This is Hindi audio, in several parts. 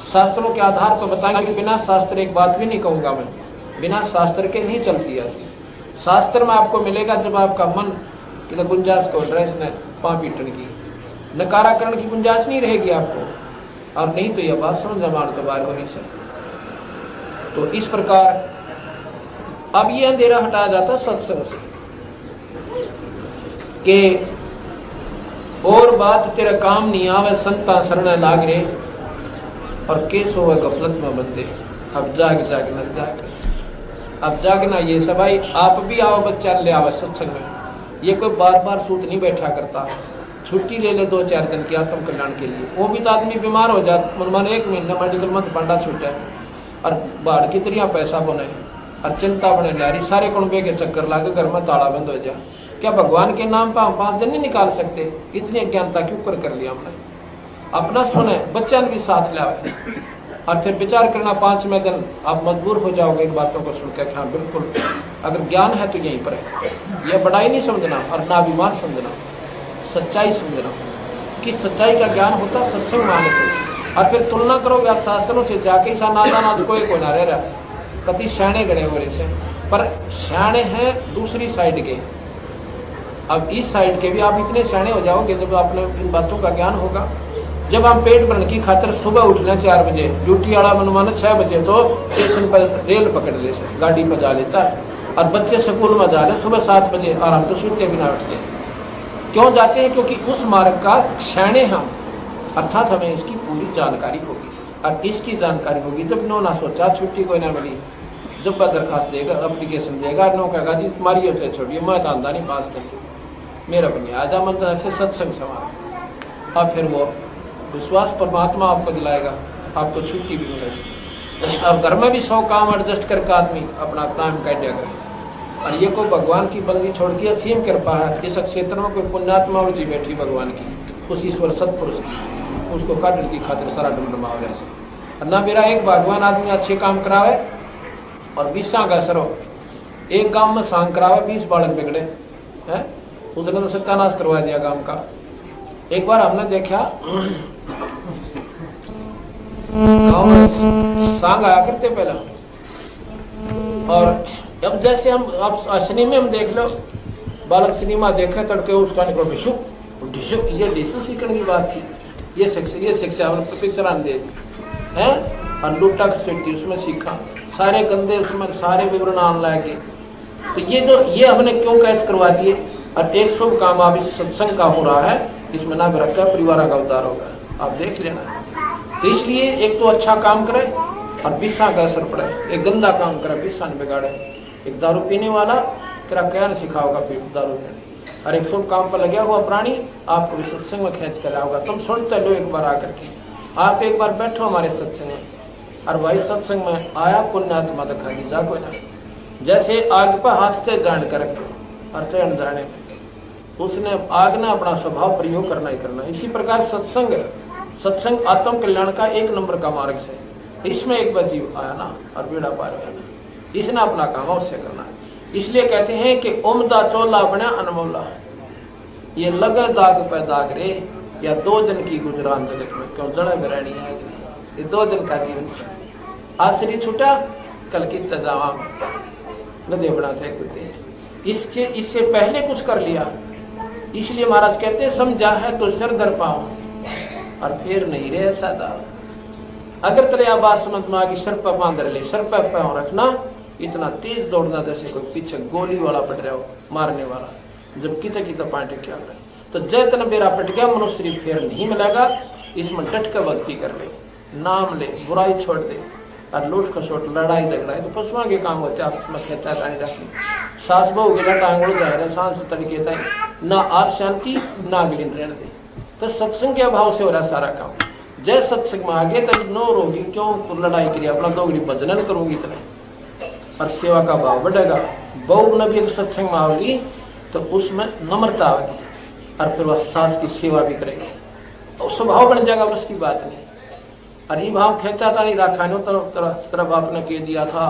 शास्त्रों के आधार पर बताएंगे कि बिना शास्त्र एक बात भी नहीं कहूंगा मैं, बिना शास्त्र के नहीं चलती ऐसी। शास्त्र में आपको मिलेगा जब आपका मन कि गुंजाइश को ड्रेस ने पाँ पीटन की, नकाराकरण की गुंजाइश नहीं रहेगी आपको, और नहीं तो यह बात समझ जमान तो बाहर हो नहीं सकती। तो इस प्रकार अब ये अंधेरा हटाया जाता सत्संग से कि और बात तेरा काम नहीं आवे संता शरण लाग रे, और केस हो गफलत में बंदे। अब जाग न जाग, अब जागना ये सब भाई, आप भी आओ बच्चा ले आओ सत्संग में। ये कोई बार बार सूत नहीं बैठा करता, छुट्टी ले ले 2-4 दिन की आत्म कल्याण के लिए। वो भी तो आदमी बीमार हो जाता, मन 1 महीना मेडिकल मत पंडा छूटा और बाढ़ की तरह पैसा बने और चिंता बने नारी, सारे कुंबे के चक्कर लागे, घर में ताला बंद हो जाए। क्या भगवान के नाम पर हम 5 दिन नहीं निकाल सकते? इतनी अज्ञानता क्यों कर लिया हमने? अपना सुने, बच्चा भी साथ लावे और फिर विचार करना 5वें दिन आप मजबूर हो जाओगे इन बातों को सुनकर। हाँ बिल्कुल, अगर ज्ञान है तो यहीं पर है। यह बड़ाई नहीं समझना और ना बीमार समझना, सच्चाई समझना कि सच्चाई का ज्ञान होता सत्संग माने से। और फिर तुलना करोगे आप शास्त्रों से, जाके सा नादान आज कोई ना रह रहा, कति श्याणे गणे हो रहे से, पर श्याणे हैं दूसरी साइड के। अब इस साइड के भी आप इतने श्याणे हो जाओगे जब आपने इन बातों का ज्ञान होगा। जब हम पेट भरने की खातिर सुबह उठना 4 बजे, ड्यूटी वाला मनमाना 6 बजे तो स्टेशन पर रेल पकड़ ले से गाड़ी पर जा लेता है, और बच्चे स्कूल में जा रहे सुबह 7 बजे, और हम तो सूते बिना उठते। क्यों जाते हैं? क्योंकि उस मार्ग का श्याणे हम, अर्थात हमें इसकी पूरी जानकारी होगी। और इसकी जानकारी होगी जब नो ना सोचा छुट्टी कोई ना मिली, जब वह दरखास्त देगा, अप्लीकेशन देगा, नो कहेगा जी तुम्हारी होते छोड़िए, मैं तो आंदा नहीं पास कर, मेरा बनिए आजा मन तो ऐसे सत्संग सवाल। और फिर वो विश्वास परमात्मा आपको दिलाएगा, आपको छुट्टी भी मिलेगी। और घर में भी 100 काम एडजस्ट करके आदमी अपना काम काट जाएगा। और ये कोई भगवान की बंदी छोड़ दिया, असीम कृपा है। इस क्षेत्र में कोई पुण्यात्मा जी बैठी भगवान की, उस ईश्वर सतपुरुष की, उसको काटने की खातिर सारा डुमडुमा हो रहा। ना मेरा एक भगवान आदमी अच्छे काम करावे और 20 का सरो, एक गांव में सांग करावे, 20 बालक बिगड़े हैं, उसने तो सत्यानाश करवा दिया गांव का। एक बार हमने देखा गांव में सांग आया करते पहला, और अब जैसे हम अब सिनेमा में देख लो, बालक सिनेमा देखे तड़के उसका निकलो ढिशुक ढिशुक, ये ढिशुक सीखने की बात थी। ये शिक्षा पिक्चर दे हैं, और लुट्टा खसेटी उसमें सीखा, सारे गंदे उसमें सारे विवरण आने लगे। तो ये हमने क्यों कैच करवा दिए? और एक शुभ काम अब इस सत्संग का हो रहा है, इसमें ना रखा परिवार का उद्धार होगा, आप देख लेना। तो इसलिए एक तो अच्छा काम करे और बिस्सा का असर पड़े, एक गंदा काम करे बिस्सा न बिगाड़े। एक दारू पीने वाला तेरा क्या न सिखाओगा फिर दारू पीने, और एक शुभ काम पर लगा हुआ प्राणी आपको भी सत्संग में खींच कर आओगा। तुम सुनते लो एक बार आकर के, आप एक बार बैठो हमारे सत्संग में, और भाई सत्संग में आया पुण्यात्मा दिखा दी जा कोई ना, जैसे आग पर हाथ से जान कर और चढ़ जाने उसने आग ने अपना स्वभाव प्रयोग करना ही करना। इसी प्रकार सत्संग आत्म कल्याण का 1 नंबर का मार्ग है। इसमें एक बार जीव आया ना और बेड़ा पार हुआ ना, इसने अपना काम उससे करना है। इसलिए कहते हैं कि उमदा चोला बना अनमोला, ये लगन दाग पे दाग रे, या 2 दिन की गुजरान जगत में क्यों जड़ा बिरानी है। ये 2 दिन का जीवन आज शरीर छूटा, कल की तजावा नदे बना से कुत्ते, इससे पहले कुछ कर लिया। इसलिए महाराज कहते हैं समझा है तो सिर धर पाओ और फिर नहीं रे सादा। अगर तेरे आवाज समझ में आ गई, सर पर बांध ले, सर पर पाँव रखना, इतना तेज दौड़ना जैसे कोई पीछे गोली वाला पड़ रहा हो, मारने वाला, जब किता किता पाटे क्या करे। तो जैतना बेरा पट गया, मनुष्य शरीर फिर नहीं मिलेगा। इसमें डट कर भक्ति कर ले, नाम ले, बुराई छोड़ दे, और लूट खसोट लड़ाई झगड़ा तो पशुओं के काम होते। आप खेता पानी रखनी, सास बहु गिला टांगड़ जा रहे सांस तरीके तय, ना आप शांति ना अगली रहने दे। तो सत्संग के अभाव से हो रहा सारा काम। जय सत्संग में आगे तब नो रोगी, क्यों लड़ाई करिए, अपना 2 घड़ी भजन करूंगी इतने, और सेवा का भाव बढ़ेगा। बहु नबी सत्संग में आओगी तो उसमें नम्रता आएगी, और फिर वह सास की सेवा भी करेगी, और स्वभाव बन जाएगा, उसकी बात नहीं। और ये भाव खेचा था नहीं रखा नो तरफ आपने कह दिया था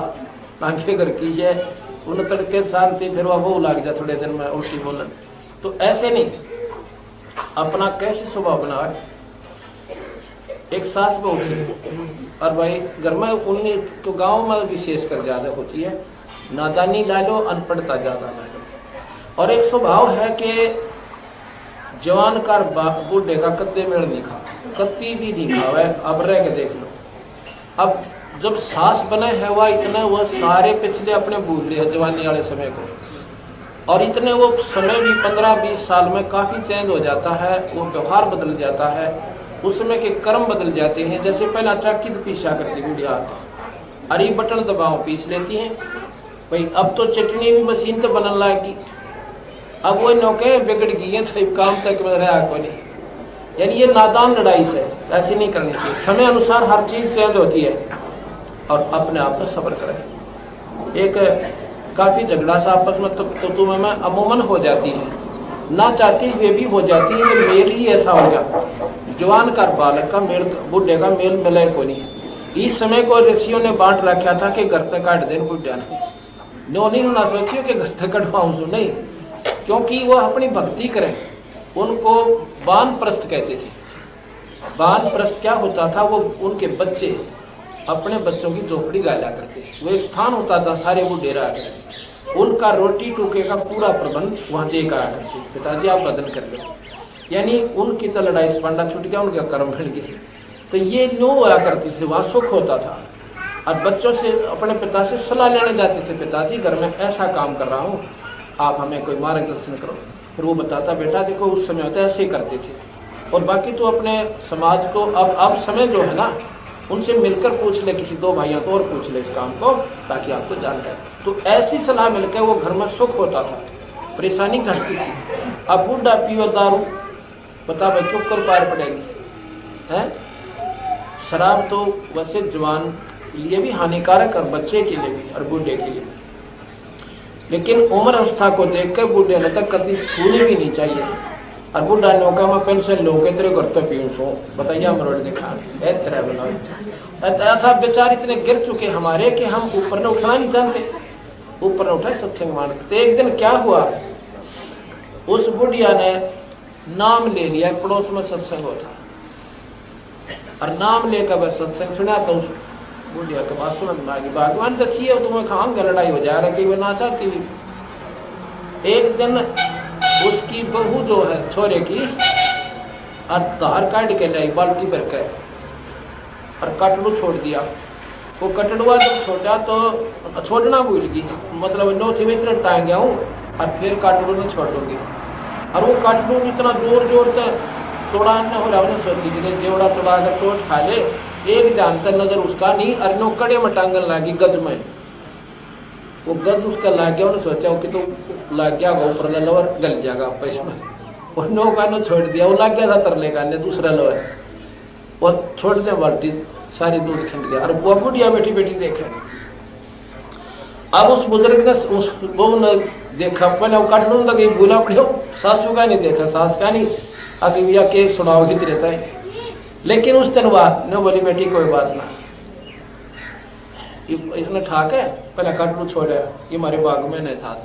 आंखें घर की है उन तड़के शांति, फिर वह वो लग जाए थोड़े दिन में उल्टी बोलन। तो ऐसे नहीं, अपना कैसे स्वभाव बनाए। एक सास बहू थी, और भाई घर में उन्हें तो गाँव में विशेषकर ज्यादा होती है, नादानी ला लो, अनपढ़ता ज्यादा ला लो। और एक स्वभाव है कि जवान कार बूढ़े का कत्ते मेड़ नहीं खा, कत्ती भी नहीं खावे। अब रह के देख लो, अब जब सास बने है वह इतने वो सारे पिछले अपने भूल रहे जवानी वाले समय को, और इतने वो समय भी 15-20 साल में काफी चेंज हो जाता है, वो व्यवहार बदल जाता है, उस समय के कर्म बदल जाते हैं। जैसे पहला चाकी तो पीसा करती बुढ़िया, अरे बटन दबाओ पीस लेती हैं भाई। अब तो चटनी भी मशीन तो बनने लगी, अब वो नौके बिगड़ गई है तो काम तक रहा को नहीं। यानी ये नादान लड़ाई से ऐसी नहीं करनी चाहिए। समय अनुसार हर चीज चेंज होती है, और अपने आप में सब्र करें। एक काफी झगड़ा सा आपस में तो तुम्हें में अमूमन हो जाती है, ना चाहती हुए भी हो जाती है। मेल ही ऐसा हो गया, जवान का बालक का मेल बुढ़े का मेल मिले को नहीं। इस समय को ऋषियों ने बांट रखा था कि घर तक काट देन बुढ़िया ने ना सोचियो कि घर तक कटवाऊं सु नहीं, क्योंकि वो अपनी भक्ति करें। उनको वानप्रस्थ कहते थे। वानप्रस्थ क्या होता था, वो उनके बच्चे अपने बच्चों की झोपड़ी गाया करते, वो एक स्थान होता था, सारे वो डेरा करते, उनका रोटी टूके का पूरा प्रबंध वहां दे कर करते। पिताजी आप बदल कर लो, यानी उनकी तो लड़ाई पांडा छूट गया, उनके कर्म बढ़ गए। तो ये नो हुआ करती थी, वहां सुख होता था। और बच्चों से अपने पिता से सलाह लेने जाते थे, पिताजी घर में ऐसा काम कर रहा हूँ, आप हमें कोई मार्गदर्शन करो। फिर वो बताता, बेटा देखो उस समय होता ऐसे ही करते थे, और बाकी तो अपने समाज को अब समय जो है ना, उनसे मिलकर पूछ ले, किसी 2 भाइयों तो और पूछ ले इस काम को, ताकि आपको जानकारी। तो ऐसी सलाह मिलकर वो घर में सुख होता था, परेशानी घटती थी। अब बूढ़ा पीवे दारू, बता भाई चुप कर पार पड़ेगी है। शराब तो वैसे जवान के लिए भी हानिकारक, और बच्चे के लिए भी, और बूढ़े के लिए भी। लेकिन उम्र अवस्था को देखकर बूढ़े ने तक कभी छूनी भी नहीं चाहिए। और बूढ़ा नौका में पेंशन लोगे तेरे घर तो पीऊँ सो बताइए मरोड़ दिखा तरह बनाओ। ऐसा बेचारे इतने गिर चुके हमारे कि हम ऊपर ने उठना नहीं जानते, ऊपर न उठे सत्संग मानते। तो एक दिन क्या हुआ, उस बुढ़िया ने नाम ले लिया, पड़ोस में सत्संग होता, और नाम लेकर वह सत्संग सुना। तो बुढ़िया के बात समझ में आ गई, भगवान देखिए तुम्हें खांग लड़ाई हो जा रहा कि वह ना चाहती हुई। एक दिन उसकी बहू जो है छोरे की धार काट के लाई बाल्टी भर कर, और कटड़ू छोड़ दिया। वो कटड़ुआ जब छोड़ा तो छोड़ना भूल गई, मतलब नो थी इतना टांग गया हूँ, और फिर कटड़ू ने छोड़ दूंगी। और वो कटड़ू इतना जोर जोर से तोड़ा न हो रहा, उन्हें सोची कि जेवड़ा तोड़ा अगर चोट खा ले, एक ध्यान तक नजर उसका नहीं, और नो कड़े में टांगन लगी गज में। वो गज उसका लाग गया, उन्हें सोचा कि तो लाग गया ऊपर लवर गल जाएगा पैसे में, और नो का नो छोड़ दिया। वो लाग गया था तरले का दूसरा लवर, वो छोड़ दे बाल्टी, सारी दूध खिंड गया। और वो बुढ़िया बैठी बैठी देखे। अब उस बुजुर्ग ने उस बहू ने देखा, पहले वो काटने लगे, भूला पड़े, सासू का नहीं देखा, सास का नहीं, आगे भैया के सुनाओ हित रहता है। लेकिन उस दिन बात न बोली, बेटी कोई बात ना, इसने ठाक है पहले कटरू छोड़ा, ये हमारे बाग में नहीं था,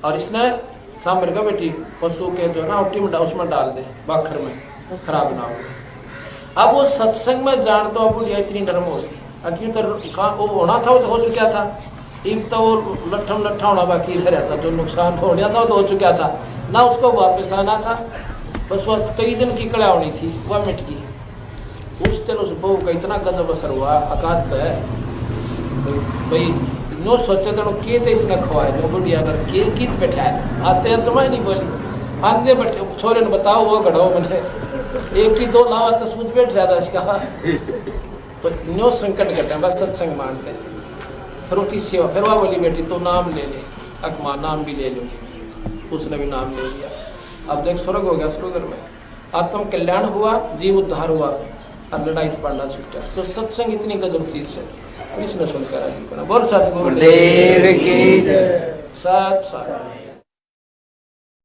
और इसने सांबर का बेटी पशु के जो ना उट्टी में उसमें डाल दे, बाखर में खराब ना हो। अब वो सत्संग में जान तो अब बुढ़िया इतनी नरम हो गई, अक्यों तो वो होना था वो तो हो चुका था, एक तो वो लट्ठम लट्ठा होना बाकी रह रहता, जो नुकसान होना था वो तो हो चुका था ना, उसको वापस आना था। बस वो कई दिन की कड़ा होनी थी, वह मिट गई। उस दिन उस बहू का इतना गजब असर हुआ, अकाद पे भाई नो सोचे तो के थे इसने खवाए, नो बुढ़िया कर के कित बैठा है, आते हैं तुम्हें नहीं बोली, आंधे बैठे छोरे ने बताओ वो गढ़ो मैंने एक ही 2 लावा तो सूझ बैठ रहा था इसका। तो नो संकट घटे बस सत्संग मानते। फिर उसकी सेवा, फिर वह बोली बेटी तो नाम ले ले, अकमा नाम भी ले लो, उसने भी नाम ले लिया। अब देख स्वर्ग हो गया, स्वर्ग में आत्म कल्याण हुआ, जीव उद्धार हुआ, और लड़ाई पड़ना छूटा। तो सत्संग इतनी गजब चीज है, इसने सुनकर बोल सतगुरुदेव की जय। सत